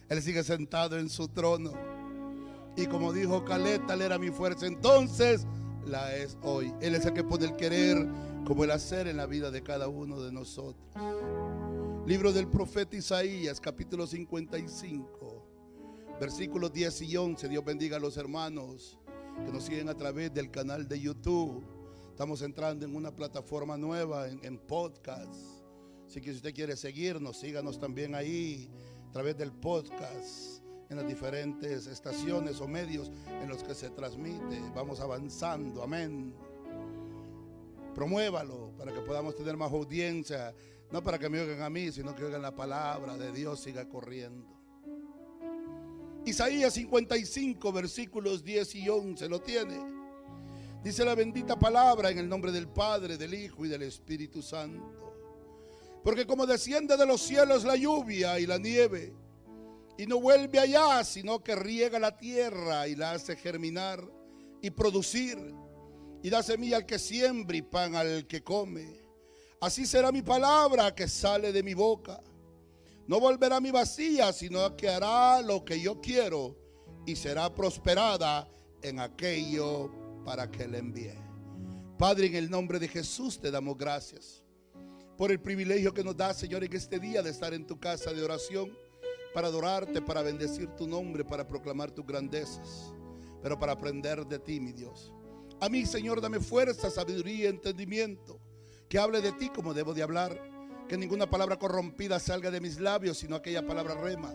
Él sigue sentado en su trono. Y como dijo Caleb, tal era mi fuerza entonces, la es hoy. Él es el que pone el querer como el hacer en la vida de cada uno de nosotros. Libro del profeta Isaías, capítulo 55, versículos 10 y 11. Dios bendiga a los hermanos que nos siguen a través del canal de YouTube. Estamos entrando en una plataforma nueva en podcast. Así que si usted quiere seguirnos, síganos también ahí a través del podcast, en las diferentes estaciones o medios en los que se transmite. Vamos avanzando, amén. Promuévalo para que podamos tener más audiencia, no para que me oigan a mí, sino que oigan la palabra de Dios, siga corriendo. Isaías 55, versículos 10 y 11, ¿lo tiene? Dice la bendita palabra en el nombre del Padre, del Hijo y del Espíritu Santo. Porque como desciende de los cielos la lluvia y la nieve, y no vuelve allá, sino que riega la tierra y la hace germinar y producir, y da semilla al que siembra y pan al que come, así será mi palabra que sale de mi boca. No volverá a mí vacía, sino que hará lo que yo quiero y será prosperada en aquello para que le envíe. Padre, en el nombre de Jesús te damos gracias por el privilegio que nos da, Señor, en este día de estar en tu casa de oración, para adorarte, para bendecir tu nombre, para proclamar tus grandezas, pero para aprender de ti, mi Dios. A mí, Señor, dame fuerza, sabiduría y entendimiento, que hable de ti como debo de hablar, que ninguna palabra corrompida salga de mis labios, sino aquella palabra rema,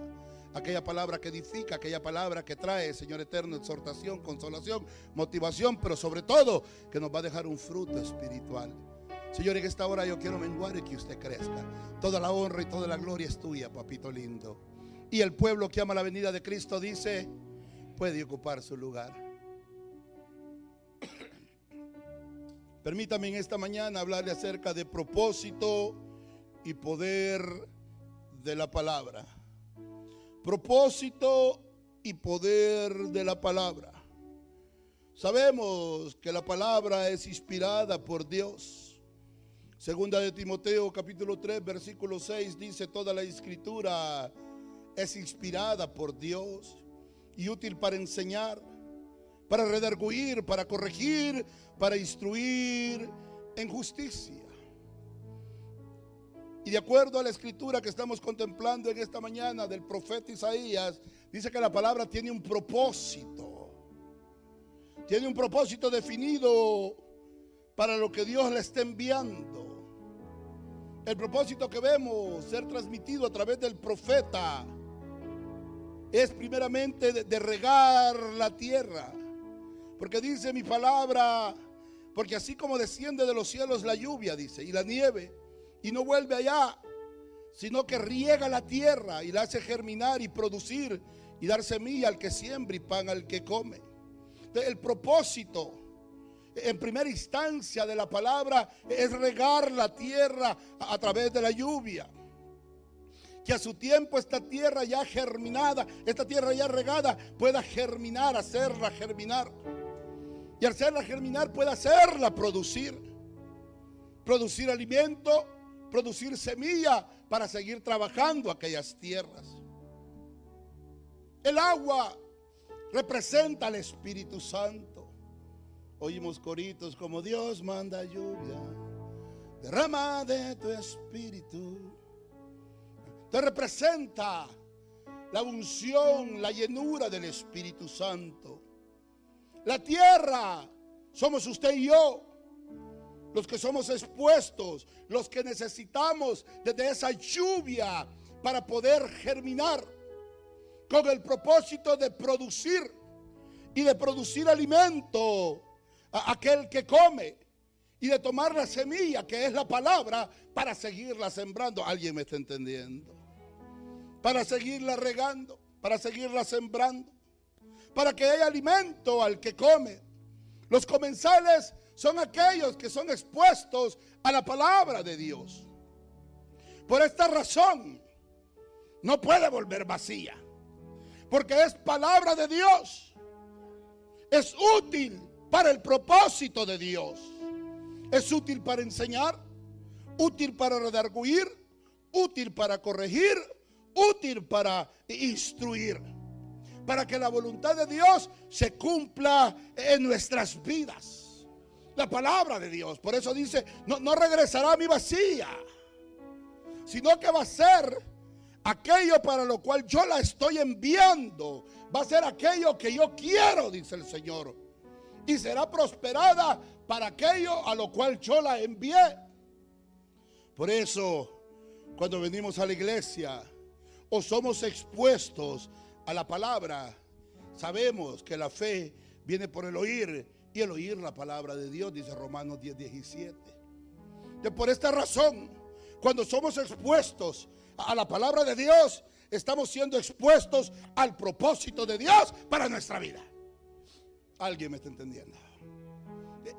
aquella palabra que edifica, aquella palabra que trae, Señor eterno, exhortación, consolación, motivación, pero sobre todo que nos va a dejar un fruto espiritual. Señor, en esta hora yo quiero menguar y que usted crezca. Toda la honra y toda la gloria es tuya, papito lindo. Y el pueblo que ama la venida de Cristo dice, puede ocupar su lugar. Permítame en esta mañana hablarle acerca de propósito y poder de la palabra. Propósito y poder de la palabra. Sabemos que la palabra es inspirada por Dios. Segunda de Timoteo capítulo 3 versículo 6 dice: toda la escritura es inspirada por Dios y útil para enseñar, para redarguir, para corregir, para instruir en justicia. Y de acuerdo a la escritura que estamos contemplando en esta mañana del profeta Isaías, dice que la palabra tiene un propósito. Tiene un propósito definido para lo que Dios le está enviando. El propósito que vemos ser transmitido a través del profeta es primeramente de regar la tierra. Porque dice mi palabra, porque así como desciende de los cielos la lluvia, dice, y la nieve, y no vuelve allá, sino que riega la tierra y la hace germinar y producir y dar semilla al que siembra y pan al que come. Entonces, el propósito en primera instancia de la palabra es regar la tierra a través de la lluvia. Que a su tiempo esta tierra ya germinada, esta tierra ya regada, pueda germinar, hacerla germinar. Y al hacerla germinar pueda hacerla producir. Producir alimento, producir semilla para seguir trabajando aquellas tierras. El agua representa al Espíritu Santo. Oímos coritos como: Dios manda lluvia, derrama de tu espíritu. Entonces representa la unción, la llenura del Espíritu Santo. La tierra somos usted y yo, los que somos expuestos, los que necesitamos de esa lluvia para poder germinar, con el propósito de producir y de producir alimento a aquel que come, y de tomar la semilla que es la palabra para seguirla sembrando. ¿Alguien me está entendiendo? Para seguirla regando, para seguirla sembrando, para que haya alimento al que come. Los comensales son aquellos que son expuestos a la palabra de Dios. Por esta razón no puede volver vacía, porque es palabra de Dios. Es útil para el propósito de Dios. Es útil para enseñar, útil para redarguir, útil para corregir, útil para instruir, para que la voluntad de Dios se cumpla en nuestras vidas. La palabra de Dios, por eso dice, no regresará a mí vacía, sino que va a ser aquello para lo cual yo la estoy enviando. Va a ser aquello que yo quiero, dice el Señor, y será prosperada para aquello a lo cual yo la envié. Por eso, cuando venimos a la iglesia o somos expuestos a la palabra, sabemos que la fe viene por el oír, y el oír la palabra de Dios, dice Romanos 10:17. Por esta razón, cuando somos expuestos a la palabra de Dios, estamos siendo expuestos al propósito de Dios para nuestra vida. ¿Alguien me está entendiendo?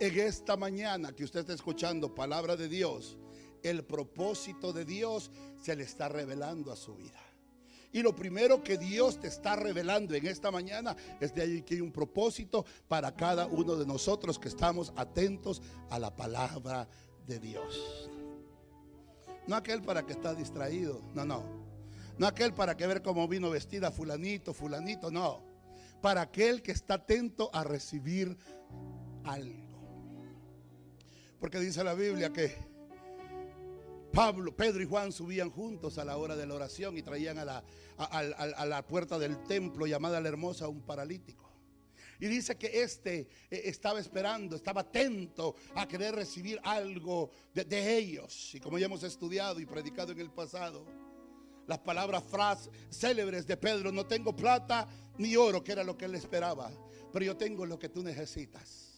En esta mañana que usted está escuchando palabra de Dios, el propósito de Dios se le está revelando a su vida. Y lo primero que Dios te está revelando en esta mañana es de ahí que hay un propósito para cada uno de nosotros que estamos atentos a la palabra de Dios. No aquel para que está distraído, no aquel para que ver cómo vino vestida fulanito, no. Para aquel que está atento a recibir algo. Porque dice la Biblia que Pedro y Juan subían juntos a la hora de la oración y traían a la puerta del templo llamada La Hermosa un paralítico. Y dice que estaba esperando, estaba atento a querer recibir algo de ellos. Y como ya hemos estudiado y predicado en el pasado, las palabras frases célebres de Pedro: no tengo plata ni oro, que era lo que él esperaba, pero yo tengo lo que tú necesitas.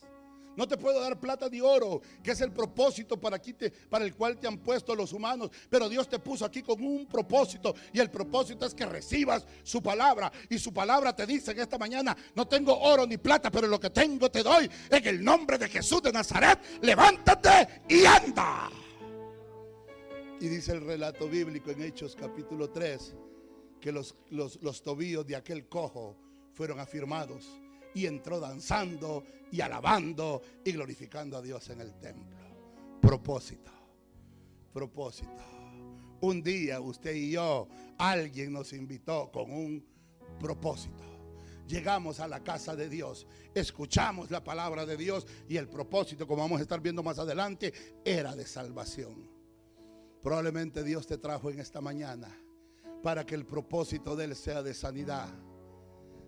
No te puedo dar plata ni oro, que es el propósito para el cual te han puesto los humanos, pero Dios te puso aquí con un propósito, y el propósito es que recibas su palabra. Y su palabra te dice en esta mañana: no tengo oro ni plata, pero lo que tengo te doy. En el nombre de Jesús de Nazaret, levántate y anda. Y dice el relato bíblico en Hechos capítulo 3 que los tobillos de aquel cojo fueron afirmados, y entró danzando y alabando y glorificando a Dios en el templo. Propósito. Un día usted y yo, alguien nos invitó con un propósito. Llegamos a la casa de Dios, escuchamos la palabra de Dios, y el propósito, como vamos a estar viendo más adelante, era de salvación. Probablemente Dios te trajo en esta mañana para que el propósito de Él sea de sanidad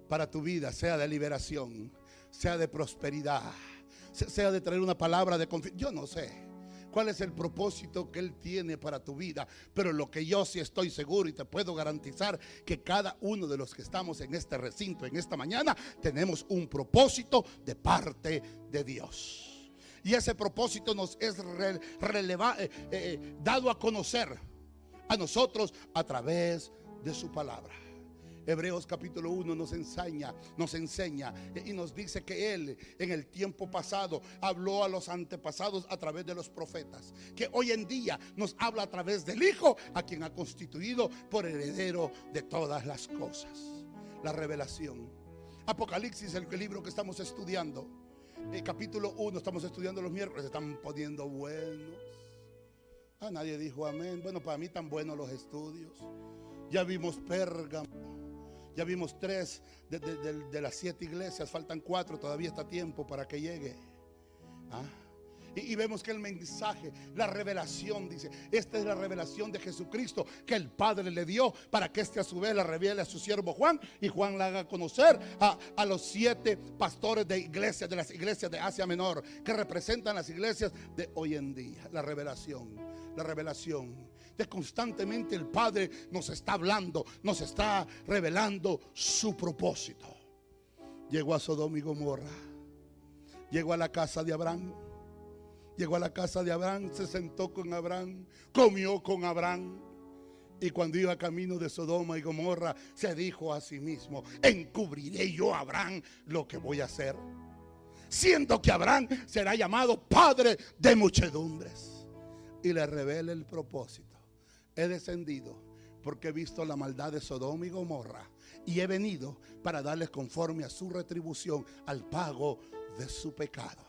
para tu vida, sea de liberación, sea de prosperidad, sea de traer una palabra de confianza. Yo no sé cuál es el propósito que Él tiene para tu vida, pero lo que yo sí estoy seguro y te puedo garantizar, que cada uno de los que estamos en este recinto en esta mañana tenemos un propósito de parte de Dios. Y ese propósito nos es dado a conocer a nosotros a través de su palabra. Hebreos capítulo 1 nos enseña y nos dice que Él en el tiempo pasado habló a los antepasados a través de los profetas, que hoy en día nos habla a través del Hijo, a quien ha constituido por heredero de todas las cosas. La revelación. Apocalipsis, el libro que estamos estudiando, capítulo 1, estamos estudiando los miércoles. Se están poniendo buenos. Nadie dijo amén. Bueno, para mí tan buenos los estudios. Ya vimos Pérgamo, ya vimos 3 de las 7 iglesias, faltan 4, todavía está tiempo para que llegue. Y vemos que el mensaje, la revelación, dice, esta es la revelación de Jesucristo que el Padre le dio para que a su vez la revele a su siervo Juan, y Juan la haga conocer a los 7 pastores de iglesias, de las iglesias de Asia Menor, que representan las iglesias de hoy en día. La revelación de constantemente el Padre nos está hablando, nos está revelando su propósito. Llegó a Sodoma y Gomorra, llegó a la casa de Abraham. Se sentó con Abraham, comió con Abraham. Y cuando iba camino de Sodoma y Gomorra, se dijo a sí mismo: encubriré yo a Abraham lo que voy a hacer, siendo que Abraham será llamado padre de muchedumbres. Y le revela el propósito: he descendido porque he visto la maldad de Sodoma y Gomorra, y he venido para darles conforme a su retribución, al pago de su pecado.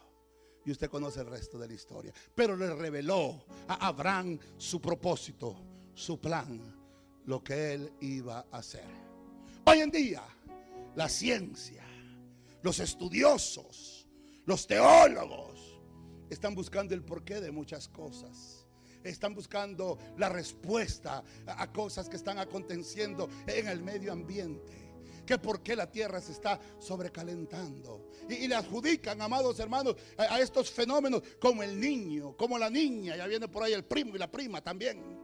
Y usted conoce el resto de la historia. Pero le reveló a Abraham su propósito, su plan, lo que Él iba a hacer. Hoy en día, la ciencia, los estudiosos, los teólogos están buscando el porqué de muchas cosas. Están buscando la respuesta a cosas que están aconteciendo en el medio ambiente. Que por qué la tierra se está sobrecalentando. Y le adjudican, amados hermanos, a estos fenómenos como el niño, como la niña. Ya viene por ahí el primo y la prima también.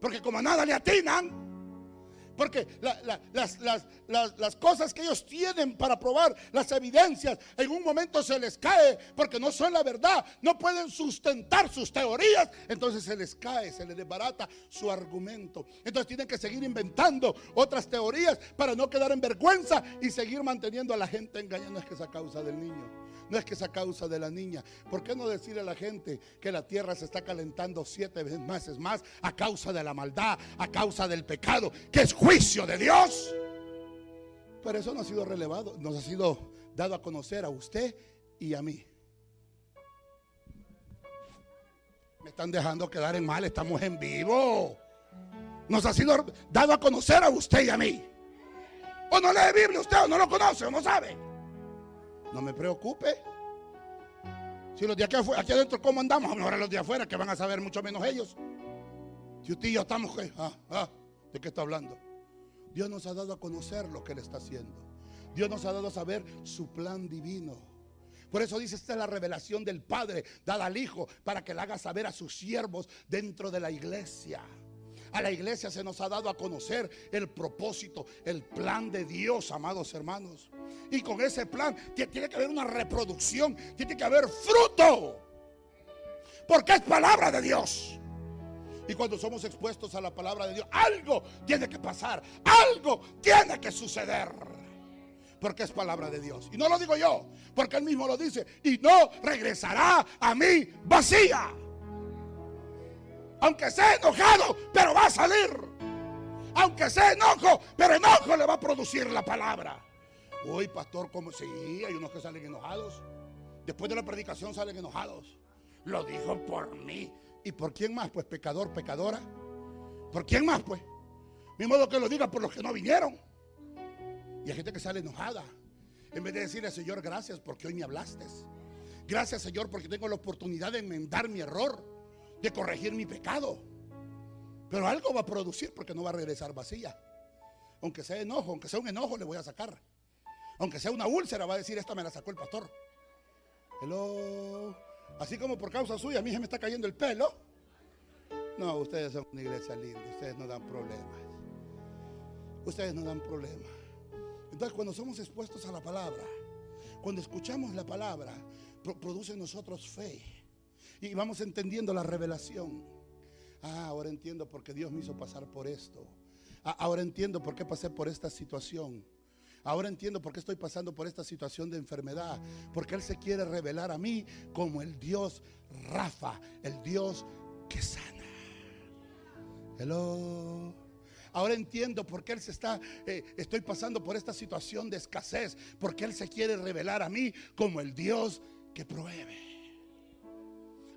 Porque como a nada le atinan. Porque las cosas que ellos tienen para probar, las evidencias, en un momento se les cae porque no son la verdad, no pueden sustentar sus teorías. Entonces se les cae, se les desbarata su argumento. Entonces tienen que seguir inventando otras teorías para no quedar en vergüenza y seguir manteniendo a la gente engañada. No es que es a causa del niño, no es que es a causa de la niña. ¿Por qué no decirle a la gente que la tierra se está calentando 7 veces más a causa de la maldad, a causa del pecado, que es juicio de Dios? Pero eso no ha sido relevado, nos ha sido dado a conocer a usted y a mí. Me están dejando quedar en mal, estamos en vivo. Nos ha sido dado a conocer a usted y a mí. O no lee Biblia usted, o no lo conoce, o no sabe. No me preocupe. Si los de aquí adentro, ¿cómo andamos? Ahora los de afuera, que van a saber mucho menos ellos. Si usted y yo estamos, ¿de qué está hablando? Dios nos ha dado a conocer lo que Él está haciendo. Dios nos ha dado a saber su plan divino. Por eso dice, esta es la revelación del Padre dada al Hijo, para que la haga saber a sus siervos dentro de la iglesia. A la iglesia se nos ha dado a conocer el propósito, el plan de Dios, amados hermanos. Y con ese plan tiene que haber una reproducción, tiene que haber fruto. Porque es palabra de Dios. Y cuando somos expuestos a la palabra de Dios, algo tiene que pasar, algo tiene que suceder. Porque es palabra de Dios. Y no lo digo yo, porque Él mismo lo dice. Y no regresará a mí vacía. Aunque sea enojado, pero va a salir. Aunque sea enojo, pero enojo le va a producir la palabra. Uy, pastor, ¿cómo? Sí, hay unos que salen enojados. Después de la predicación salen enojados. Lo dijo por mí. ¿Y por quién más? Pues pecador, pecadora. ¿Por quién más? Pues mi modo que lo diga por los que no vinieron. Y hay gente que sale enojada. En vez de decirle, Señor, gracias porque hoy me hablaste. Gracias, Señor, porque tengo la oportunidad de enmendar mi error, de corregir mi pecado. Pero algo va a producir, porque no va a regresar vacía. Aunque sea enojo, aunque sea un enojo, le voy a sacar. Aunque sea una úlcera, va a decir, esta me la sacó el pastor. Hello. Así como por causa suya a mí se me está cayendo el pelo. No, ustedes son una iglesia linda. Ustedes no dan problemas. Ustedes no dan problemas. Entonces, cuando somos expuestos a la palabra, cuando escuchamos la palabra, produce en nosotros fe. Y vamos entendiendo la revelación. Ahora entiendo por qué Dios me hizo pasar por esto. Ahora entiendo por qué pasé por esta situación. Ahora entiendo por qué estoy pasando por esta situación de enfermedad. Porque Él se quiere revelar a mí como el Dios Rafa, el Dios que sana. Hello. Ahora entiendo por qué estoy pasando por esta situación de escasez. Porque Él se quiere revelar a mí como el Dios que provee.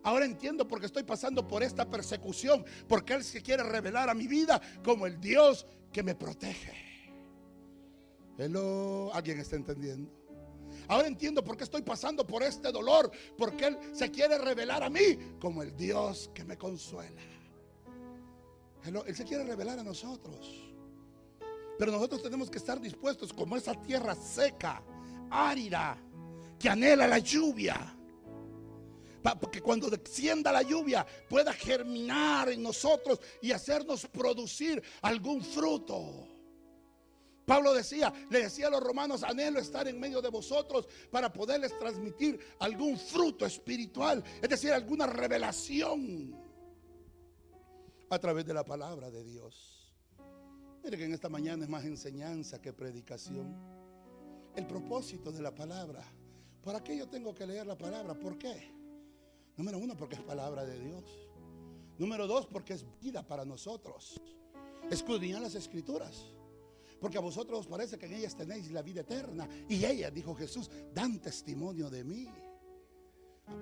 Ahora entiendo por qué estoy pasando por esta persecución. Porque Él se quiere revelar a mi vida como el Dios que me protege. Hello, ¿alguien está entendiendo? Ahora entiendo por qué estoy pasando por este dolor. Porque Él se quiere revelar a mí como el Dios que me consuela. Hello, Él se quiere revelar a nosotros. Pero nosotros tenemos que estar dispuestos como esa tierra seca, árida, que anhela la lluvia. Porque cuando descienda la lluvia pueda germinar en nosotros y hacernos producir algún fruto. Pablo le decía a los romanos, anhelo estar en medio de vosotros para poderles transmitir algún fruto espiritual, es decir, alguna revelación a través de la palabra de Dios. Mire que en esta mañana es más enseñanza que predicación. El propósito de la palabra. ¿Para qué yo tengo que leer la palabra? ¿Por qué? Número 1, porque es palabra de Dios. Número 2, porque es vida para nosotros. Escudriñad las escrituras, porque a vosotros os parece que en ellas tenéis la vida eterna. Y ellas, dijo Jesús, dan testimonio de mí.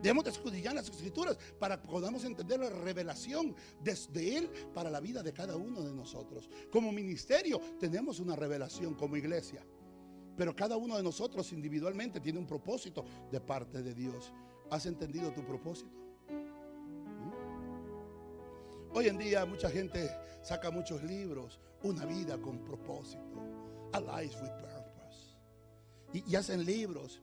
Debemos de escudriñar las escrituras para que podamos entender la revelación desde Él para la vida de cada uno de nosotros. Como ministerio tenemos una revelación como iglesia, pero cada uno de nosotros individualmente tiene un propósito de parte de Dios. ¿Has entendido tu propósito? Hoy en día mucha gente saca muchos libros, una vida con propósito, a life with purpose, y hacen libros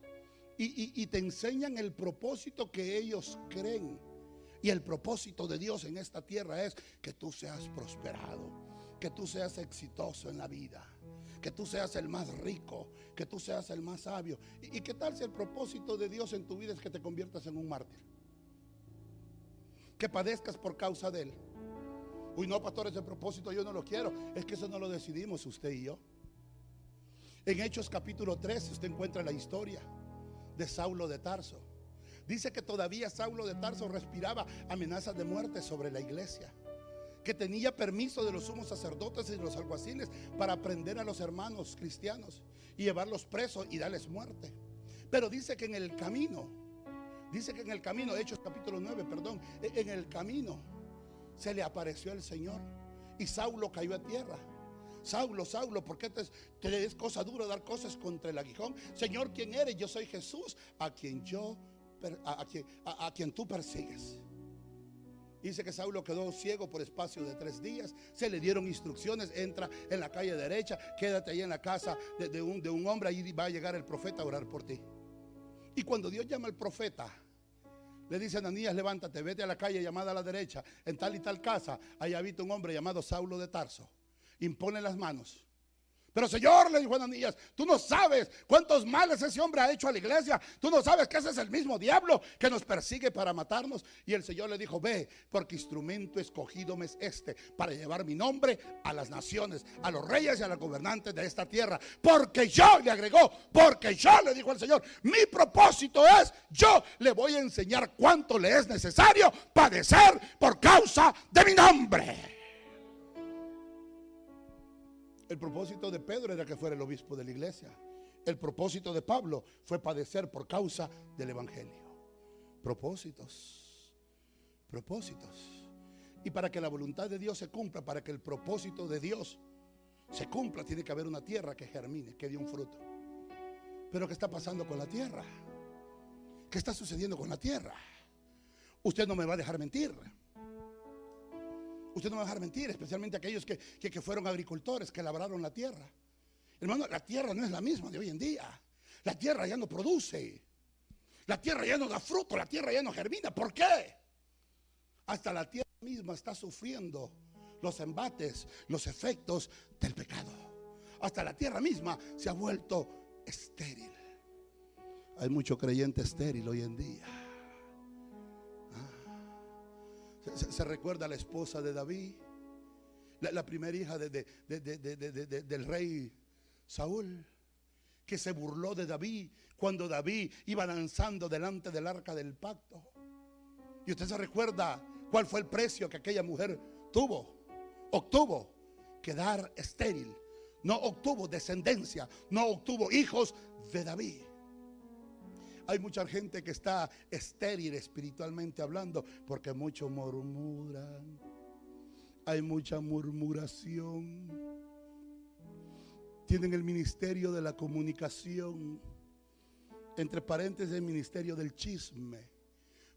y te enseñan el propósito que ellos creen. Y el propósito de Dios en esta tierra es que tú seas prosperado, que tú seas exitoso en la vida, que tú seas el más rico, que tú seas el más sabio. ¿Y qué tal si el propósito de Dios en tu vida es que te conviertas en un mártir? Que padezcas por causa de Él. Uy, no, pastor, ese propósito yo no lo quiero. Es que eso no lo decidimos usted y yo. En Hechos capítulo 3 usted encuentra la historia de Saulo de Tarso. Dice que todavía Saulo de Tarso respiraba amenazas de muerte sobre la iglesia, que tenía permiso de los sumos sacerdotes y de los alguaciles para prender a los hermanos cristianos y llevarlos presos y darles muerte. Pero dice que en el camino, Hechos capítulo 9, perdón, en el camino se le apareció el Señor y Saulo cayó a tierra. Saulo, Saulo, ¿por qué te es cosa dura dar cosas contra el aguijón? Señor, ¿quién eres? Yo soy Jesús, a quien tú persigues. Dice que Saulo quedó ciego por espacio de 3 días. Se le dieron instrucciones: entra en la calle derecha, quédate ahí en la casa de un hombre, ahí va a llegar el profeta a orar por ti. Y cuando Dios llama al profeta, le dice a Ananías: levántate, vete a la calle llamada a la derecha, en tal y tal casa, ahí habita un hombre llamado Saulo de Tarso. Impone las manos. Pero Señor, le dijo Ananías, tú no sabes cuántos males ese hombre ha hecho a la iglesia. Tú no sabes que ese es el mismo diablo que nos persigue para matarnos. Y el Señor le dijo: ve, porque instrumento escogido me es este, para llevar mi nombre a las naciones, a los reyes y a los gobernantes de esta tierra. Porque yo, le agregó, porque yo, le dijo el Señor, mi propósito es, yo le voy a enseñar cuánto le es necesario padecer por causa de mi nombre. El propósito de Pedro era que fuera el obispo de la iglesia. El propósito de Pablo fue padecer por causa del evangelio. Propósitos. Y para que la voluntad de Dios se cumpla, para que el propósito de Dios se cumpla, tiene que haber una tierra que germine, que dé un fruto. Pero ¿qué está pasando con la tierra? ¿Qué está sucediendo con la tierra? Usted no me va a dejar mentir. Usted no me va a dejar mentir, especialmente aquellos que fueron agricultores, que labraron la tierra. Hermano, la tierra no es la misma de hoy en día. La tierra ya no produce. La tierra ya no da fruto, la tierra ya no germina. ¿Por qué? Hasta la tierra misma está sufriendo los embates, los efectos del pecado. Hasta la tierra misma se ha vuelto estéril. Hay mucho creyente estéril hoy en día. Se recuerda a la esposa de David, la primera hija del rey Saúl, que se burló de David cuando David iba danzando delante del arca del pacto. Y usted se recuerda cuál fue el precio que aquella mujer obtuvo: quedar estéril. No obtuvo descendencia, no obtuvo hijos de David. Hay mucha gente que está estéril espiritualmente hablando, porque muchos murmuran. Hay mucha murmuración. Tienen el ministerio de la comunicación, entre paréntesis el ministerio del chisme.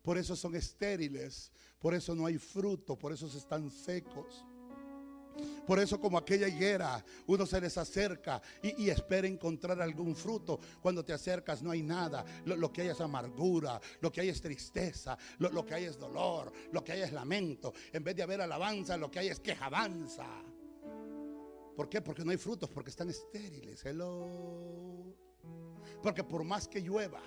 Por eso son estériles, por eso no hay fruto, por eso se están secos. Por eso, como aquella higuera, uno se les acerca y espera encontrar algún fruto. Cuando te acercas no hay nada. Lo que hay es amargura, lo que hay es tristeza, lo que hay es dolor, lo que hay es lamento. En vez de haber alabanza, lo que hay es quejabanza. ¿Por qué? Porque no hay frutos, porque están estériles. Hello. Porque por más que llueva,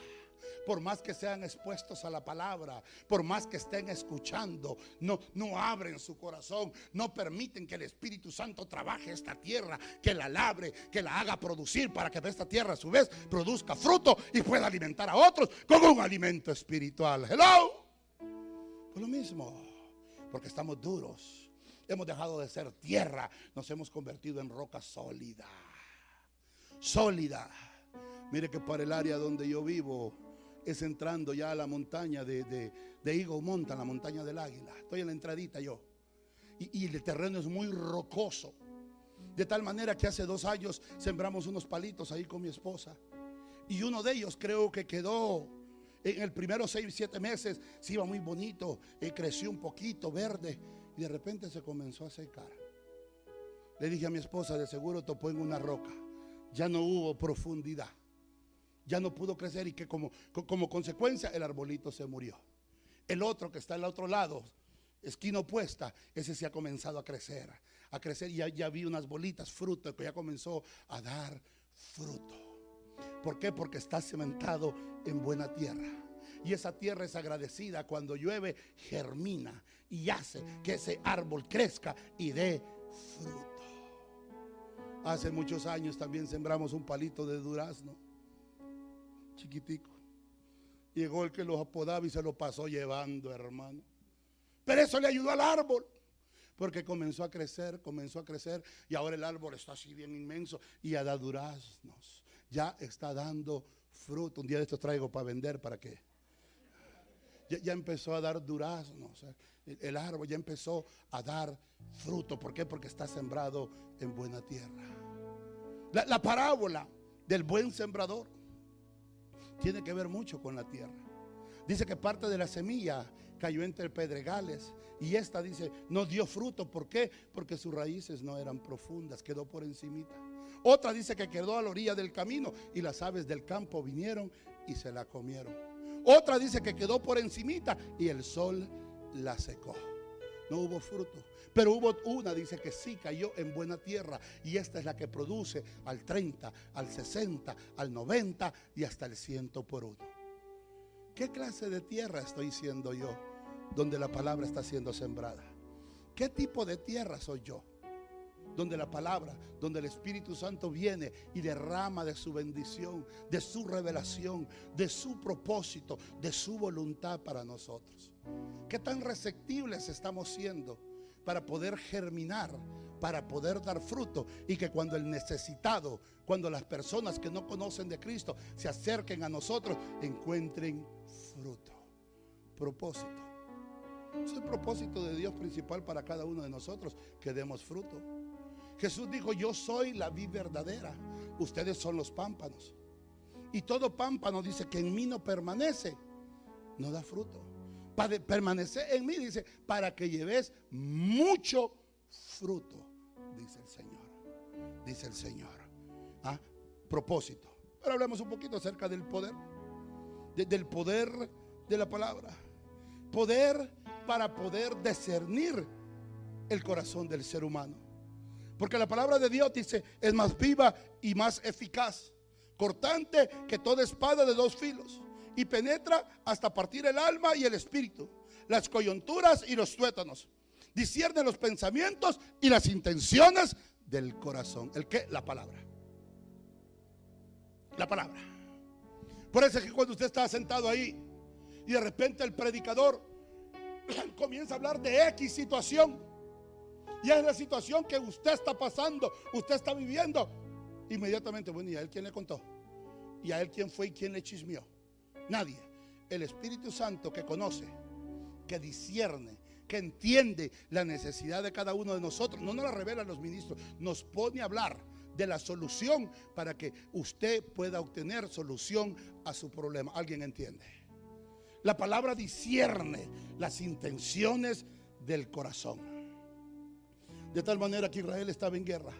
por más que sean expuestos a la palabra, por más que estén escuchando, no abren su corazón, no permiten que el Espíritu Santo trabaje esta tierra, que la labre, que la haga producir, para que esta tierra a su vez produzca fruto y pueda alimentar a otros con un alimento espiritual. Hello. Por lo mismo, porque estamos duros, hemos dejado de ser tierra, nos hemos convertido en roca sólida. Mire que para el área donde yo vivo es entrando ya a la montaña de Eagle Mountain, la montaña del Águila. Estoy en la entradita yo. Y el terreno es muy rocoso. De tal manera que hace 2 años sembramos unos palitos ahí con mi esposa. Y uno de ellos creo que quedó en el primero 6, 7 meses. Se iba muy bonito, creció un poquito verde. Y de repente se comenzó a secar. Le dije a mi esposa, de seguro topó en una roca. Ya no hubo profundidad. Ya no pudo crecer y que como consecuencia el arbolito se murió. El otro que está al otro lado, esquina opuesta, ese se ha comenzado a crecer y ya vi unas bolitas, fruto que ya comenzó a dar fruto. ¿Por qué? Porque está cimentado en buena tierra. Y esa tierra es agradecida. Cuando llueve, germina y hace que ese árbol crezca y dé fruto. Hace muchos años también sembramos un palito de durazno, chiquitico. Llegó el que los apodaba y se lo pasó llevando, hermano. Pero eso le ayudó al árbol, porque comenzó a crecer y ahora el árbol está así bien inmenso y ya da duraznos, ya está dando fruto. Un día de estos traigo para vender, ¿para qué? Ya empezó a dar duraznos, el árbol ya empezó a dar fruto. ¿Por qué? Porque está sembrado en buena tierra. La parábola del buen sembrador tiene que ver mucho con la tierra. Dice que parte de la semilla cayó entre pedregales y esta, dice, no dio fruto. ¿Por qué? Porque sus raíces no eran profundas, quedó por encimita. Otra dice que quedó a la orilla del camino y las aves del campo vinieron y se la comieron. Otra dice que quedó por encimita y el sol la secó. No hubo fruto. Pero hubo una, dice, que sí cayó en buena tierra, y esta es la que produce al 30, al 60, al 90 y hasta el 100 por uno. ¿Qué clase de tierra estoy siendo yo donde la palabra está siendo sembrada? ¿Qué tipo de tierra soy yo? Donde la palabra, donde el Espíritu Santo viene y derrama de su bendición, de su revelación, de su propósito, de su voluntad para nosotros. ¿Qué tan receptibles estamos siendo para poder germinar, para poder dar fruto? Y que cuando el necesitado, cuando las personas que no conocen de Cristo se acerquen a nosotros, encuentren fruto. Propósito. Es el propósito de Dios principal para cada uno de nosotros, que demos fruto. Jesús dijo: yo soy la vid verdadera, ustedes son los pámpanos. Y todo pámpano, dice, que en mí no permanece, no da fruto. Para permanecer en mí, dice, para que lleves mucho fruto, dice el Señor. Dice el Señor. Propósito. Ahora hablemos un poquito acerca del poder, del poder de la palabra. Poder para poder discernir el corazón del ser humano. Porque la palabra de Dios, dice, es más viva y más eficaz, cortante que toda espada de 2 filos, y penetra hasta partir el alma y el espíritu, las coyunturas y los tuétanos. Discierne los pensamientos y las intenciones del corazón. ¿El qué? La palabra. La palabra. Por eso es que cuando usted está sentado ahí y de repente el predicador comienza a hablar de X situación, y es la situación que usted está pasando, usted está viviendo, inmediatamente, bueno, ¿y a él quién le contó? ¿Y a él quién fue y quién le chismeó? Nadie. El Espíritu Santo, que conoce, que discierne, que entiende la necesidad de cada uno de nosotros, no nos la revela a los ministros, nos pone a hablar de la solución para que usted pueda obtener solución a su problema. ¿Alguien entiende? La palabra discierne las intenciones del corazón. De tal manera que Israel estaba en guerra.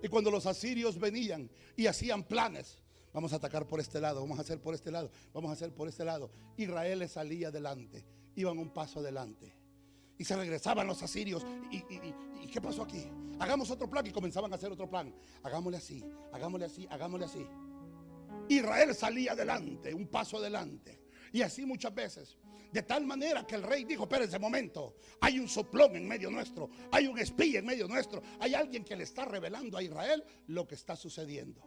Y cuando los asirios venían y hacían planes, vamos a atacar por este lado, vamos a hacer por este lado, vamos a hacer por este lado, Israel les salía adelante, iban un paso adelante. Y se regresaban los asirios. ¿Y qué pasó aquí? Hagamos otro plan. Y comenzaban a hacer otro plan. Hagámosle así, hagámosle así, hagámosle así. Israel salía adelante, un paso adelante. Y así muchas veces. De tal manera que el rey dijo: espérense un momento, hay un soplón en medio nuestro, hay un espía en medio nuestro, hay alguien que le está revelando a Israel lo que está sucediendo.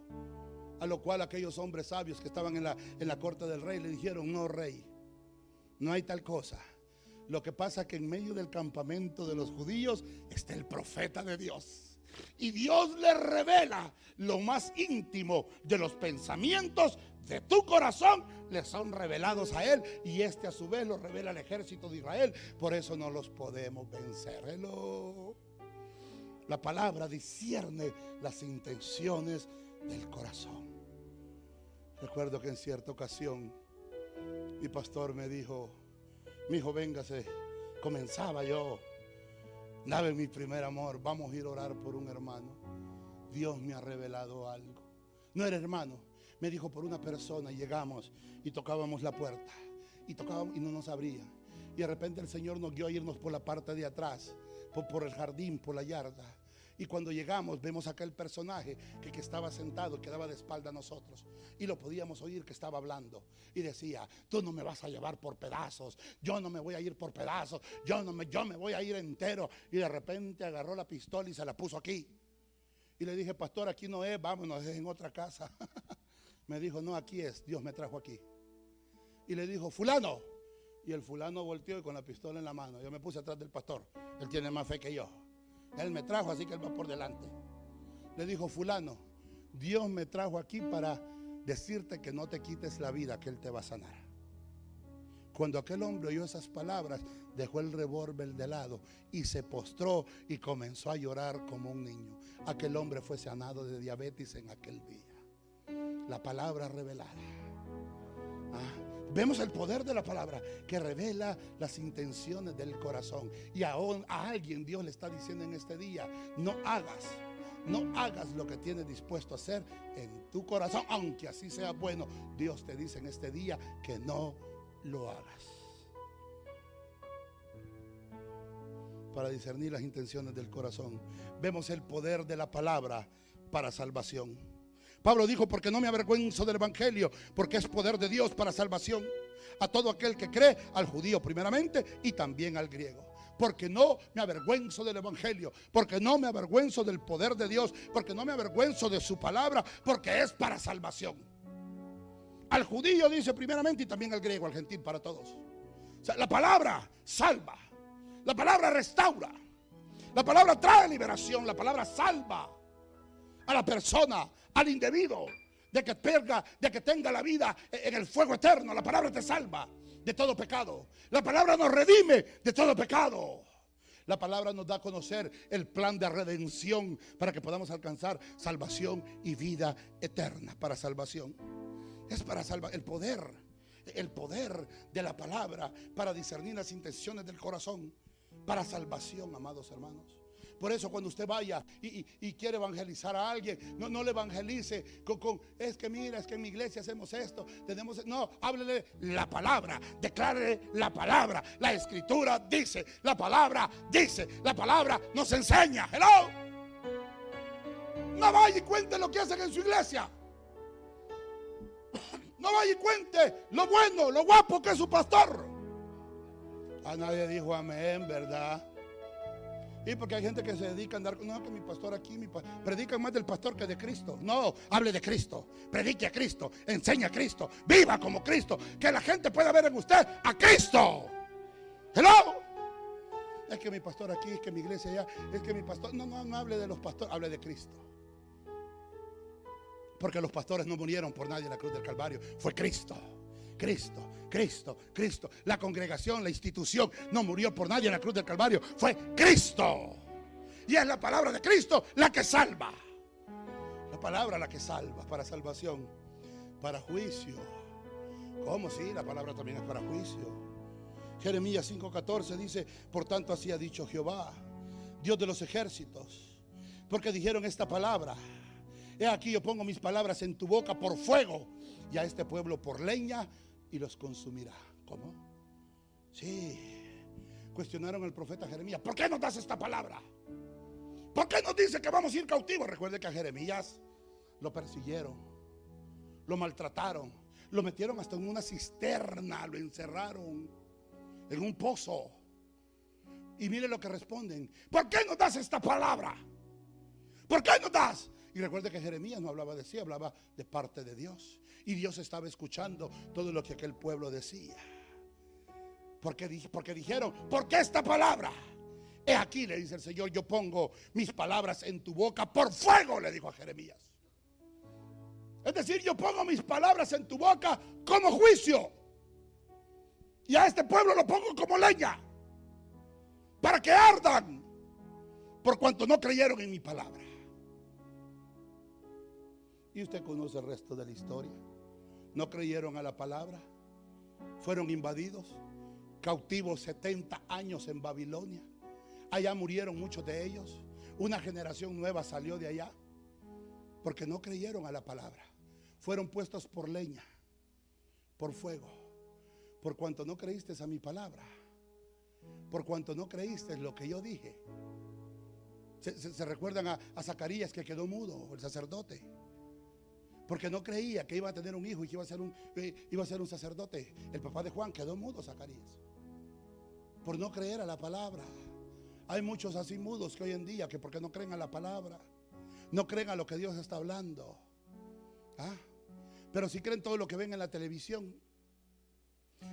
A lo cual aquellos hombres sabios que estaban en la corte del rey le dijeron: no, rey, no hay tal cosa. Lo que pasa es que en medio del campamento de los judíos está el profeta de Dios. Y Dios le revela lo más íntimo de los pensamientos de tu corazón, le son revelados a Él, y este a su vez lo revela al ejército de Israel. Por eso no los podemos vencer. Hello. La palabra discierne las intenciones del corazón. Recuerdo que en cierta ocasión mi pastor me dijo: mi hijo, véngase. Comenzaba yo, dame mi primer amor, vamos a ir a orar por un hermano. Dios me ha revelado algo. No era hermano, me dijo por una persona. Y llegamos y tocábamos la puerta y tocábamos y no nos abrían. Y de repente el Señor nos guió a irnos por la parte de atrás, por el jardín, por la yarda. Y cuando llegamos vemos a aquel personaje que estaba sentado, que daba de espalda a nosotros, y lo podíamos oír que estaba hablando y decía: tú no me vas a llevar por pedazos, yo no me voy a ir por pedazos, yo me voy a ir entero. Y de repente agarró la pistola y se la puso aquí. Y le dije: pastor, aquí no es, vámonos, es en otra casa. Me dijo: no, aquí es, Dios me trajo aquí. Y le dijo: fulano. Y el fulano volteó y con la pistola en la mano. Yo me puse atrás del pastor, él tiene más fe que yo. Él me trajo, así que él va por delante. Le dijo: fulano, Dios me trajo aquí para decirte que no te quites la vida, que Él te va a sanar. Cuando aquel hombre oyó esas palabras, dejó el revólver de lado y se postró y comenzó a llorar como un niño. Aquel hombre fue sanado de diabetes en aquel día. La palabra revelada. Vemos el poder de la palabra que revela las intenciones del corazón. Y a alguien Dios le está diciendo en este día: no hagas lo que tienes dispuesto a hacer en tu corazón, aunque así sea bueno. Dios te dice en este día que no lo hagas. Para discernir las intenciones del corazón, vemos el poder de la palabra para salvación. Pablo dijo: porque no me avergüenzo del evangelio, porque es poder de Dios para salvación a todo aquel que cree, al judío primeramente y también al griego. Porque no me avergüenzo del evangelio, porque no me avergüenzo del poder de Dios, porque no me avergüenzo de su palabra, porque es para salvación. Al judío dice primeramente y también al griego, al gentil, para todos. O sea, la palabra salva, la palabra restaura, la palabra trae liberación, la palabra salva a la persona, al individuo, de que tenga la vida en el fuego eterno. La palabra te salva de todo pecado. La palabra nos redime de todo pecado. La palabra nos da a conocer el plan de redención para que podamos alcanzar salvación y vida eterna. Para salvación es para salvar. El poder de la palabra para discernir las intenciones del corazón, para salvación, amados hermanos. Por eso cuando usted vaya y quiere evangelizar a alguien, no le evangelice con es que mira, es que en mi iglesia hacemos esto, no, háblele la palabra, declare la palabra. La escritura dice, la palabra nos enseña. Hello. No vaya y cuente lo que hacen en su iglesia. No vaya y cuente lo bueno, lo guapo que es su pastor. A nadie dijo amén, ¿verdad? Y porque hay gente que se dedica a andar, no, que mi pastor aquí, predican más del pastor que de Cristo. No, hable de Cristo, predique a Cristo, enseñe a Cristo, viva como Cristo, que la gente pueda ver en usted a Cristo. Hello. Es que mi pastor aquí, es que mi iglesia allá, es que mi pastor, no hable de los pastores, hable de Cristo. Porque los pastores no murieron por nadie en la cruz del Calvario, fue Cristo. Cristo. La congregación, la institución no murió por nadie en la cruz del Calvario, fue Cristo. Y es la palabra de Cristo la que salva. La palabra la que salva para salvación, para juicio. ¿Cómo? Sí, la palabra también es para juicio. Jeremías 5:14 dice: por tanto así ha dicho Jehová, Dios de los ejércitos, porque dijeron esta palabra: he aquí yo pongo mis palabras en tu boca por fuego, y a este pueblo por leña, y los consumirá. ¿Cómo? Sí. Cuestionaron al profeta Jeremías: ¿por qué nos das esta palabra? ¿Por qué nos dice que vamos a ir cautivos? Recuerde que a Jeremías lo persiguieron, lo maltrataron, lo metieron hasta en una cisterna, lo encerraron en un pozo. Y mire lo que responden: ¿por qué nos das esta palabra? ¿Por qué nos das? Y recuerde que Jeremías no hablaba de sí, hablaba de parte de Dios. Y Dios estaba escuchando todo lo que aquel pueblo decía. Porque dijeron: ¿por qué esta palabra? He aquí, le dice el Señor, yo pongo mis palabras en tu boca por fuego, le dijo a Jeremías. Es decir, yo pongo mis palabras en tu boca como juicio. Y a este pueblo lo pongo como leña, para que ardan, por cuanto no creyeron en mi palabra. Y usted conoce el resto de la historia. No creyeron a la palabra, fueron invadidos, cautivos 70 años en Babilonia. Allá murieron muchos de ellos. Una generación nueva salió de allá porque no creyeron a la palabra. Fueron puestos por leña, por fuego, por cuanto no creíste a mi palabra, por cuanto no creíste lo que yo dije. Se recuerdan a Zacarías, que quedó mudo, el sacerdote, porque no creía que iba a tener un hijo y que iba a ser un sacerdote. El papá de Juan quedó mudo, Zacarías, por no creer a la palabra. Hay muchos así mudos que hoy en día, que porque no creen a la palabra, no creen a lo que Dios está hablando. Pero sí creen todo lo que ven en la televisión.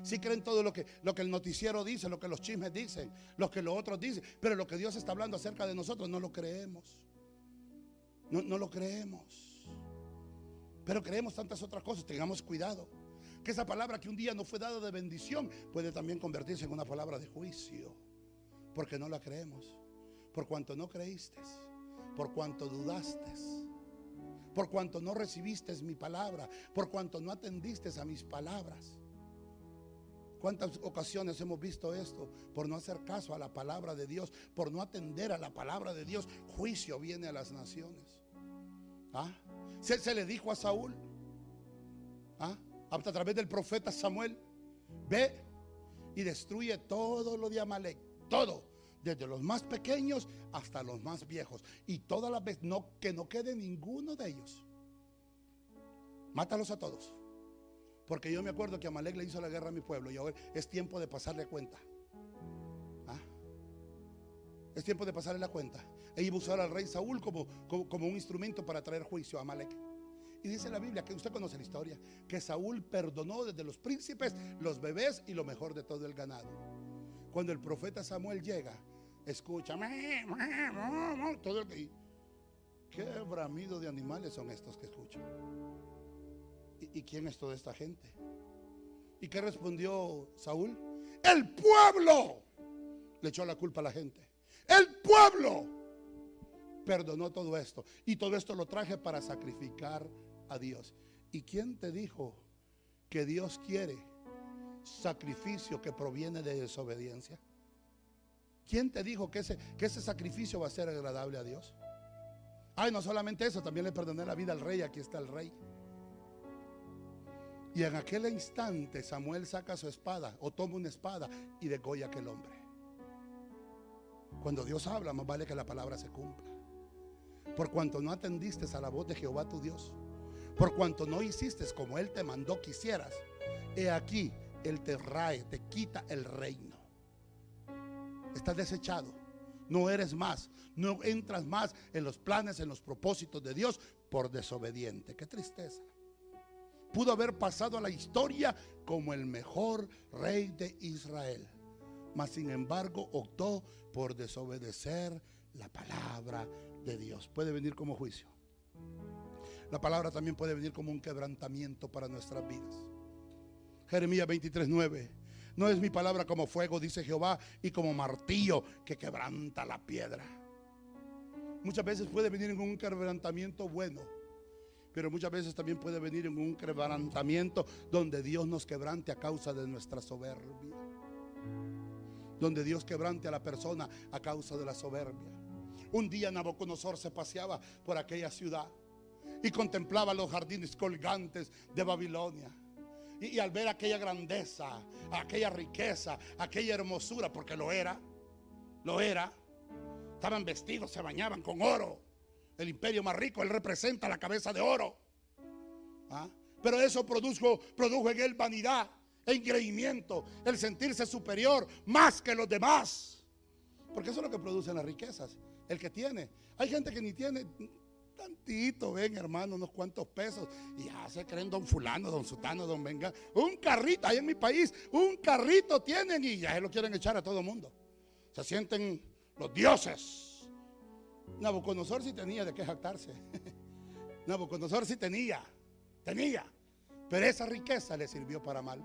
Sí creen todo lo que el noticiero dice, lo que los chismes dicen, lo que los otros dicen. Pero lo que Dios está hablando acerca de nosotros no lo creemos. No lo creemos. Pero creemos tantas otras cosas. Tengamos cuidado, que esa palabra que un día nos fue dada de bendición puede también convertirse en una palabra de juicio, porque no la creemos. Por cuanto no creíste, por cuanto dudaste, por cuanto no recibiste mi palabra, por cuanto no atendiste a mis palabras. ¿Cuántas ocasiones hemos visto esto? Por no hacer caso a la palabra de Dios, por no atender a la palabra de Dios, juicio viene a las naciones. Se le dijo a Saúl, a través del profeta Samuel: ve y destruye todo lo de Amalek, todo, desde los más pequeños hasta los más viejos, y todas las veces, que no quede ninguno de ellos. Mátalos a todos, porque yo me acuerdo que Amalek le hizo la guerra a mi pueblo, y ahora es tiempo de pasarle cuenta. Es tiempo de pasarle la cuenta. E iba a usar al rey Saúl como un instrumento para traer juicio a Amalek. Y dice la Biblia, que usted conoce la historia, que Saúl perdonó desde los príncipes, los bebés y lo mejor de todo el ganado. Cuando el profeta Samuel llega, escucha todo ¿qué bramido de animales son estos que escuchan? ¿Y quién es toda esta gente? ¿Y qué respondió Saúl? El pueblo le echó la culpa a la gente. El pueblo perdonó todo esto, y todo esto lo traje para sacrificar a Dios. ¿Y quién te dijo que Dios quiere sacrificio que proviene de desobediencia? ¿Quién te dijo que ese sacrificio va a ser agradable a Dios? No solamente eso, también le perdoné la vida al rey. Aquí está el rey. Y en aquel instante Samuel saca su espada, o toma una espada, y degolla a aquel hombre. Cuando Dios habla, más vale que la palabra se cumpla. Por cuanto no atendiste a la voz de Jehová tu Dios, por cuanto no hiciste como Él te mandó que hicieras, he aquí, Él te rae, te quita el reino. Estás desechado, no eres más, no entras más en los planes, en los propósitos de Dios, por desobediente. Qué tristeza. Pudo haber pasado a la historia como el mejor rey de Israel, mas sin embargo optó por desobedecer la palabra de Dios. Puede venir como juicio. La palabra también puede venir como un quebrantamiento para nuestras vidas. Jeremías 23:9. No es mi palabra como fuego, dice Jehová, y como martillo que quebranta la piedra. Muchas veces puede venir en un quebrantamiento bueno, pero muchas veces también puede venir en un quebrantamiento donde Dios nos quebrante a causa de nuestra soberbia, donde Dios quebrante a la persona a causa de la soberbia. Un día Nabucodonosor se paseaba por aquella ciudad y contemplaba los jardines colgantes de Babilonia. Y al ver aquella grandeza, aquella riqueza, aquella hermosura, porque lo era, estaban vestidos, se bañaban con oro. El imperio más rico, él representa la cabeza de oro. Pero eso produjo en él vanidad, engreimiento, el sentirse superior más que los demás. Porque eso es lo que producen las riquezas. El que tiene, hay gente que ni tiene tantito, ven hermano, unos cuantos pesos, y ya se creen don fulano, don sutano, don venga. Un carrito, ahí en mi país, un carrito tienen y ya se lo quieren echar a todo mundo. Se sienten los dioses. Nabucodonosor sí tenía de qué jactarse. Nabucodonosor sí tenía. Pero esa riqueza le sirvió para mal.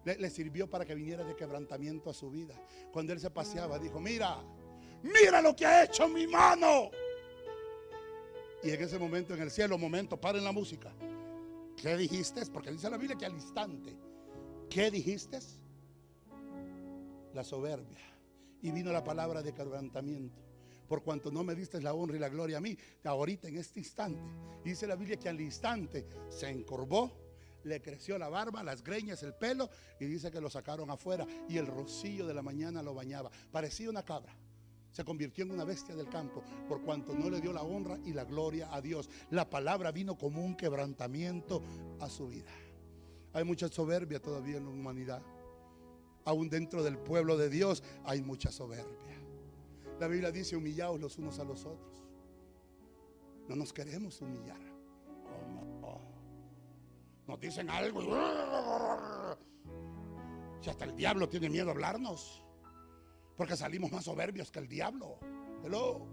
Le sirvió para que viniera de quebrantamiento a su vida. Cuando él se paseaba dijo: mira lo que ha hecho mi mano. Y en ese momento, en el cielo, paren la música. ¿Qué dijiste? Porque dice la Biblia que al instante. ¿Qué dijiste? La soberbia. Y vino la palabra de quebrantamiento. Por cuanto no me diste la honra y la gloria a mí, ahorita en este instante. Dice la Biblia que al instante se encorvó, le creció la barba, las greñas, el pelo, y dice que lo sacaron afuera y el rocío de la mañana lo bañaba. Parecía una cabra. Se convirtió en una bestia del campo por cuanto no le dio la honra y la gloria a Dios. La palabra vino como un quebrantamiento a su vida. Hay mucha soberbia todavía en la humanidad. Aún dentro del pueblo de Dios hay mucha soberbia. La Biblia dice: humillaos los unos a los otros. No nos queremos humillar. ¿Cómo? Nos dicen algo. Si hasta el diablo tiene miedo a hablarnos, porque salimos más soberbios que el diablo. Hello.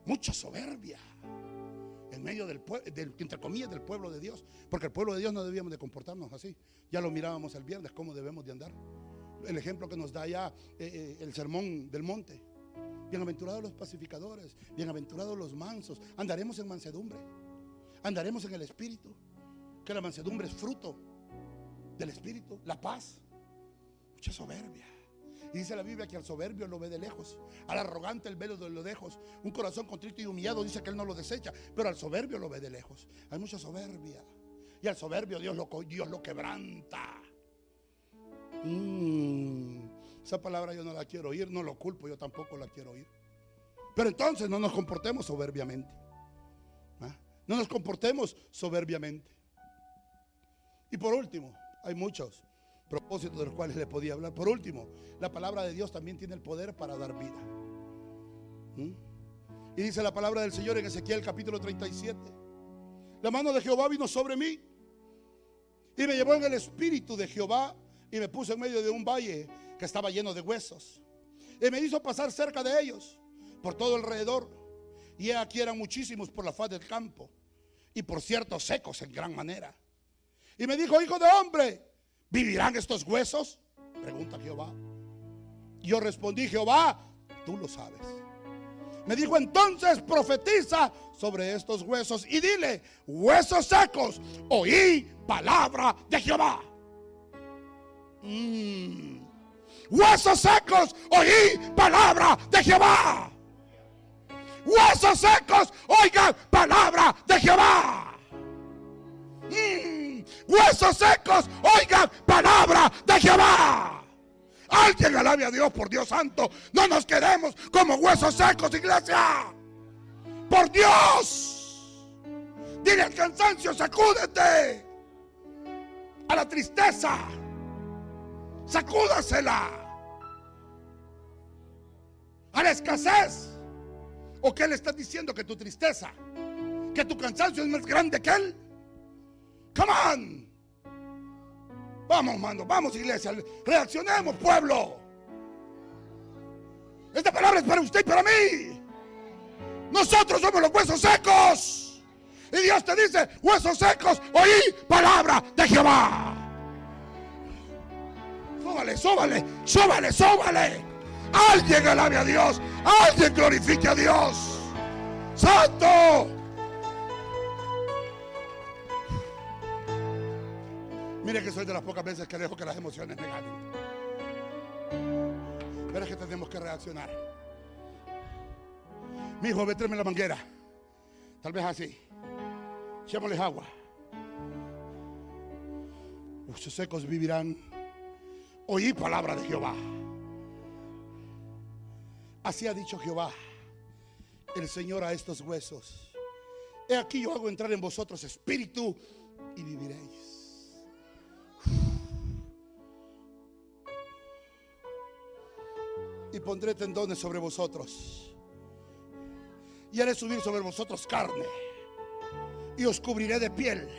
Mucha soberbia en medio del entre comillas, del pueblo de Dios. Porque el pueblo de Dios no debíamos de comportarnos así. Ya lo mirábamos el viernes, cómo debemos de andar. El ejemplo que nos da ya el sermón del monte. Bienaventurados los pacificadores, bienaventurados los mansos. Andaremos en mansedumbre, andaremos en el espíritu, que la mansedumbre es fruto del espíritu, la paz. Mucha soberbia. Y dice la Biblia que al soberbio lo ve de lejos, al arrogante el ve de lo lejos. Un corazón contrito y humillado dice que él no lo desecha, pero al soberbio lo ve de lejos. Hay mucha soberbia. Y al soberbio Dios lo quebranta. Esa palabra yo no la quiero oír, no lo culpo, yo tampoco la quiero oír. Pero entonces no nos comportemos soberbiamente. No nos comportemos soberbiamente. Y por último, hay muchos propósitos de los cuales le podía hablar. Por último, la palabra de Dios también tiene el poder para dar vida. Y dice la palabra del Señor en Ezequiel capítulo 37: la mano de Jehová vino sobre mí y me llevó en el espíritu de Jehová y me puso en medio de un valle que estaba lleno de huesos, y me hizo pasar cerca de ellos por todo alrededor, y aquí eran muchísimos por la faz del campo, y por cierto secos en gran manera. Y me dijo: hijo de hombre, ¿vivirán estos huesos?, pregunta Jehová. Yo respondí: Jehová, tú lo sabes. Me dijo: entonces profetiza sobre estos huesos y dile: huesos secos, oí palabra de Jehová. Huesos secos, oí palabra de Jehová. Huesos secos, oigan palabra de Jehová. Huesos secos, oigan palabra de Jehová. Alguien alabe a Dios, por Dios santo. No nos quedemos como huesos secos, iglesia. Por Dios. Dile al cansancio: sacúdete. A la tristeza, sacúdasela. A la escasez. ¿O qué le estás diciendo? Que tu tristeza, que tu cansancio es más grande que él. Come on. Vamos, mano, vamos, iglesia. Reaccionemos, pueblo. Esta palabra es para usted y para mí. Nosotros somos los huesos secos. Y Dios te dice: huesos secos, oí palabra de Jehová. Sóbale, sóbale, sóbale, sóbale. Alguien alabe a Dios. Alguien glorifique a Dios. ¡Santo! Mire que soy de las pocas veces que dejo que las emociones me ganen. Pero es que tenemos que reaccionar. Mi hijo, vétreme la manguera. Tal vez así. Echémosles agua. Huesos secos vivirán. Oí palabra de Jehová. Así ha dicho Jehová, el Señor, a estos huesos: he aquí yo hago entrar en vosotros espíritu y viviréis. Y pondré tendones sobre vosotros, y haré subir sobre vosotros carne, y os cubriré de piel,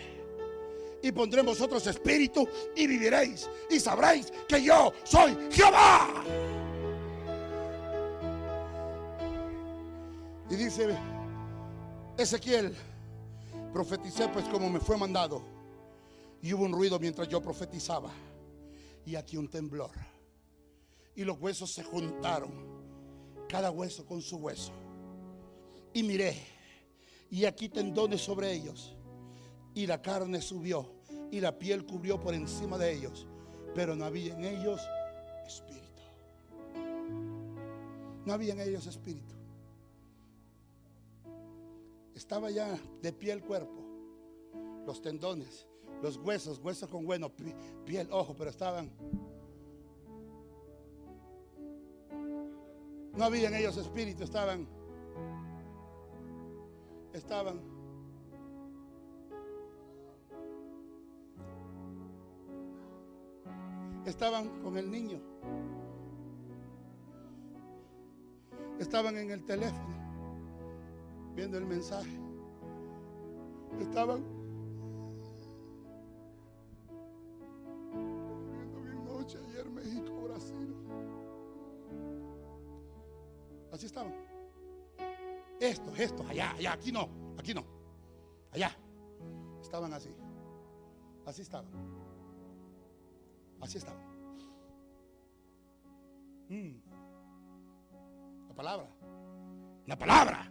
y pondré en vosotros espíritu y viviréis, y sabréis que yo soy Jehová. dice Ezequiel: profeticé pues como me fue mandado, y hubo un ruido mientras yo profetizaba, y aquí un temblor, y los huesos se juntaron, cada hueso con su hueso, y miré, y aquí tendones sobre ellos, y la carne subió, y la piel cubrió por encima de ellos, pero no había en ellos espíritu. No había en ellos espíritu. Estaba ya de pie el cuerpo, los tendones, los huesos, huesos con hueso, piel, ojo, pero estaban. No había en ellos espíritu, estaban con el niño, estaban en el teléfono viendo el mensaje, estaban viendo bien noche ayer México, Brasil. Así estaban. Esto, allá, aquí no, allá. Estaban así. Así estaban. La palabra.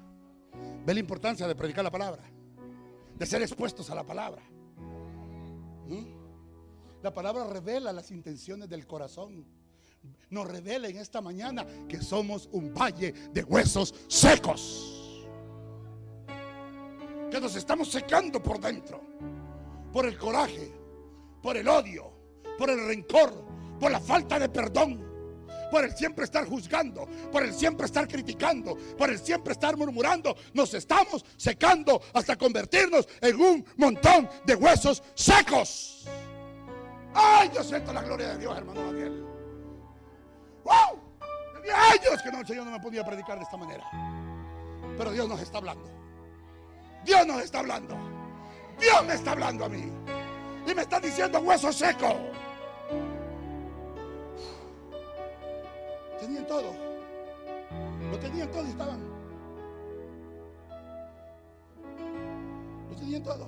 Ve la importancia de predicar la palabra, de ser expuestos a la palabra. La palabra revela las intenciones del corazón. Nos revela en esta mañana que somos un valle de huesos secos, que nos estamos secando por dentro, por el coraje, por el odio, por el rencor, por la falta de perdón, por el siempre estar juzgando, por el siempre estar criticando, por el siempre estar murmurando. Nos estamos secando hasta convertirnos en un montón de huesos secos. Ay, yo siento la gloria de Dios, hermano Daniel. ¡Wow! Tenía años que no, el Señor no me podía predicar de esta manera, pero Dios nos está hablando. Dios nos está hablando. Dios me está hablando a mí y me está diciendo: hueso seco. Tenían todo, lo tenían todo y estaban, lo tenían todo.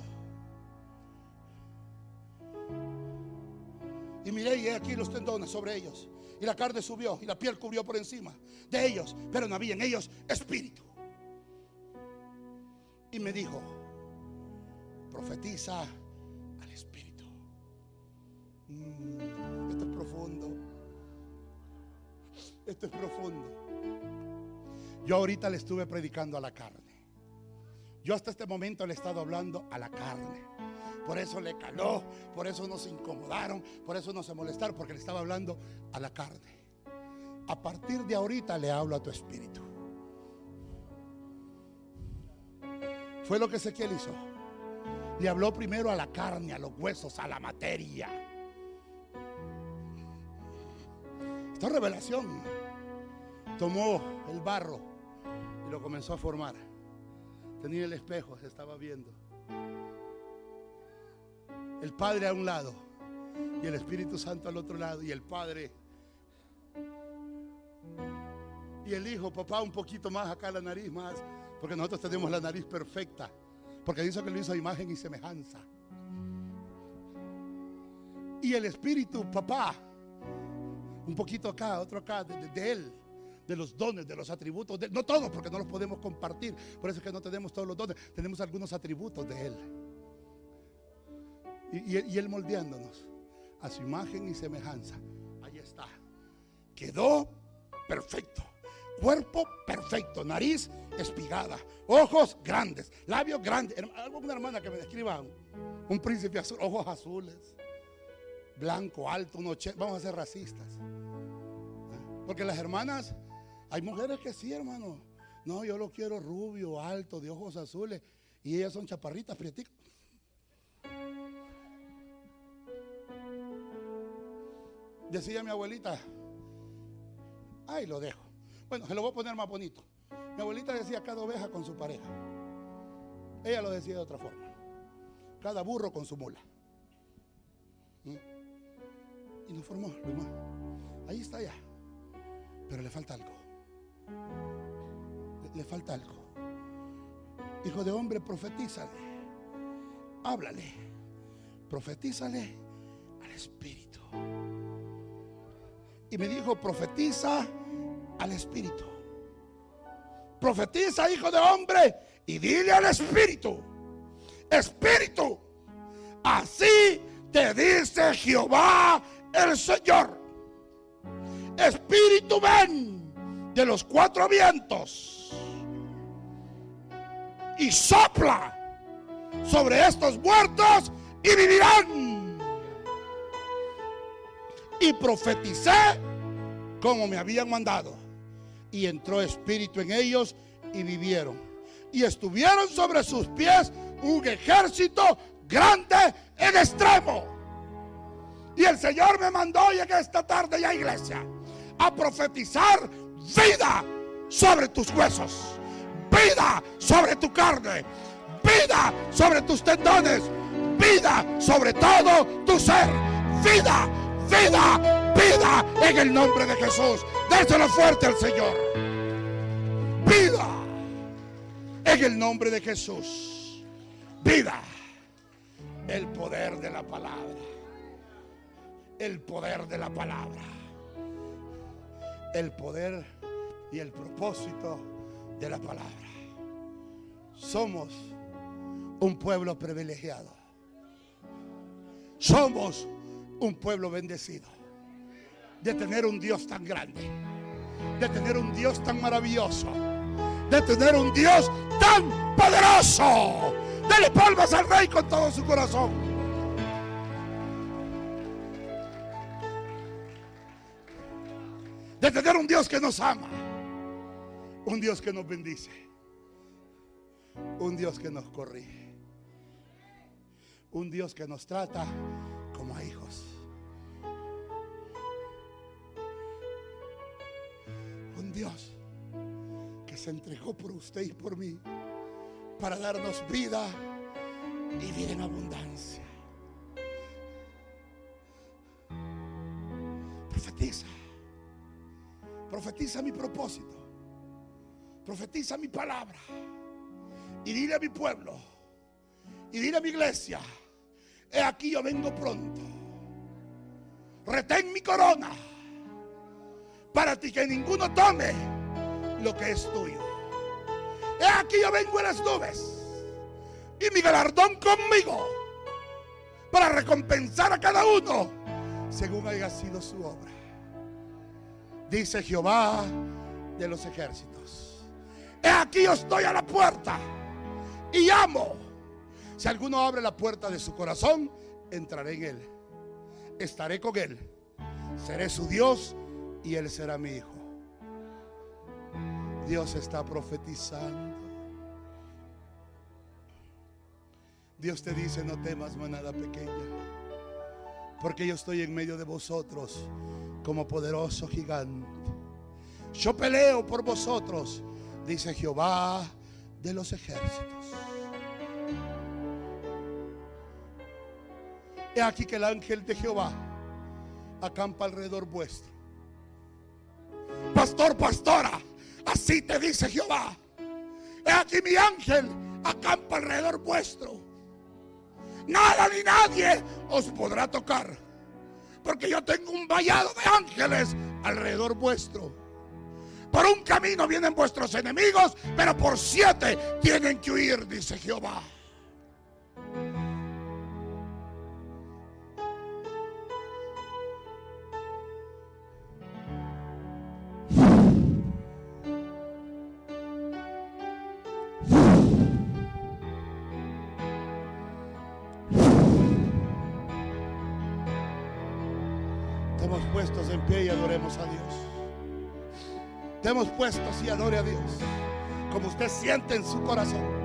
Y miré, y aquí los tendones sobre ellos, y la carne subió, y la piel cubrió por encima de ellos, pero no había en ellos espíritu. Y me dijo: profetiza al espíritu. Esto es profundo. Esto es profundo. Yo ahorita le estuve predicando a la carne. Yo hasta este momento le he estado hablando a la carne. Por eso le caló, por eso no se incomodaron, por eso no se molestaron, porque le estaba hablando a la carne. A partir de ahorita le hablo a tu espíritu. Fue lo que Ezequiel hizo. Le habló primero a la carne, a los huesos, a la materia. Esta revelación. Tomó el barro y lo comenzó a formar. Tenía el espejo, se estaba viendo. El Padre a un lado y el Espíritu Santo al otro lado, y el Padre y el Hijo. Papá, un poquito más acá la nariz, más, porque nosotros tenemos la nariz perfecta, porque dice que lo hizo a imagen y semejanza. Y el Espíritu, papá, un poquito acá, otro acá, de Él, de los dones, de los atributos de Él. No todos, porque no los podemos compartir, por eso es que no tenemos todos los dones, tenemos algunos atributos de Él. Y Él moldeándonos a su imagen y semejanza. Ahí está. Quedó perfecto. Cuerpo perfecto. Nariz espigada. Ojos grandes. Labios grandes. Alguna hermana que me describa un príncipe azul. Ojos azules. Blanco, alto, vamos a ser racistas. Porque las hermanas, hay mujeres que sí, hermano. No, yo lo quiero rubio, alto, de ojos azules. Y ellas son chaparritas, prieticas. Decía mi abuelita, ay, lo dejo. Bueno, se lo voy a poner más bonito. Mi abuelita decía: cada oveja con su pareja. Ella lo decía de otra forma: cada burro con su mula. Y nos formó, lo demás. Ahí está ya. Pero le falta algo. Le falta algo. hijo de hombre, profetízale, háblale, profetízale al Espíritu. Y me dijo: profetiza al Espíritu. Profetiza, hijo de hombre, y dile al Espíritu: Espíritu, así te dice Jehová el Señor. Espíritu, ven de los cuatro vientos y sopla sobre estos muertos y vivirán. Y profeticé como me habían mandado, y entró espíritu en ellos y vivieron, y estuvieron sobre sus pies un ejército grande en extremo. Y el Señor me mandó hoy en esta tarde ya, iglesia, a profetizar vida sobre tus huesos, vida sobre tu carne, vida sobre tus tendones, vida sobre todo tu ser, vida, vida, vida en el nombre de Jesús. Déselo fuerte al Señor. Vida en el nombre de Jesús. Vida. El poder de la palabra. El poder de la palabra. El poder y el propósito de la palabra. Somos un pueblo privilegiado. Somos un pueblo bendecido de tener un Dios tan grande, de tener un Dios tan maravilloso, de tener un Dios tan poderoso. Dele palmas al Rey con todo su corazón. De tener un Dios que nos ama, un Dios que nos bendice, un Dios que nos corrige, un Dios que nos trata como a hijos, un Dios que se entregó por usted y por mí para darnos vida y vida en abundancia. Profetiza. Profetiza mi propósito. Profetiza mi palabra. Y dile a mi pueblo, y dile a mi iglesia: he aquí yo vengo pronto. Retén mi corona para ti, que ninguno tome lo que es tuyo. He aquí yo vengo en las nubes, y mi galardón conmigo, para recompensar a cada uno según haya sido su obra, dice Jehová de los ejércitos. He aquí yo estoy a la puerta y llamo. Si alguno abre la puerta de su corazón, entraré en él, estaré con él, seré su Dios y él será mi hijo. Dios está profetizando. Dios te dice: no temas, manada pequeña, porque yo estoy en medio de vosotros como poderoso gigante. Yo peleo por vosotros, dice Jehová de los ejércitos. He aquí que el ángel de Jehová acampa alrededor vuestro. Pastor, pastora, así te dice Jehová: he aquí mi ángel acampa alrededor vuestro. Nada ni nadie os podrá tocar, porque yo tengo un vallado de ángeles alrededor vuestro. Por un camino vienen vuestros enemigos, pero por 7 tienen que huir, dice Jehová. Estamos puestos en pie y adoremos a Dios. Estemos puestos y adore a Dios como usted siente en su corazón.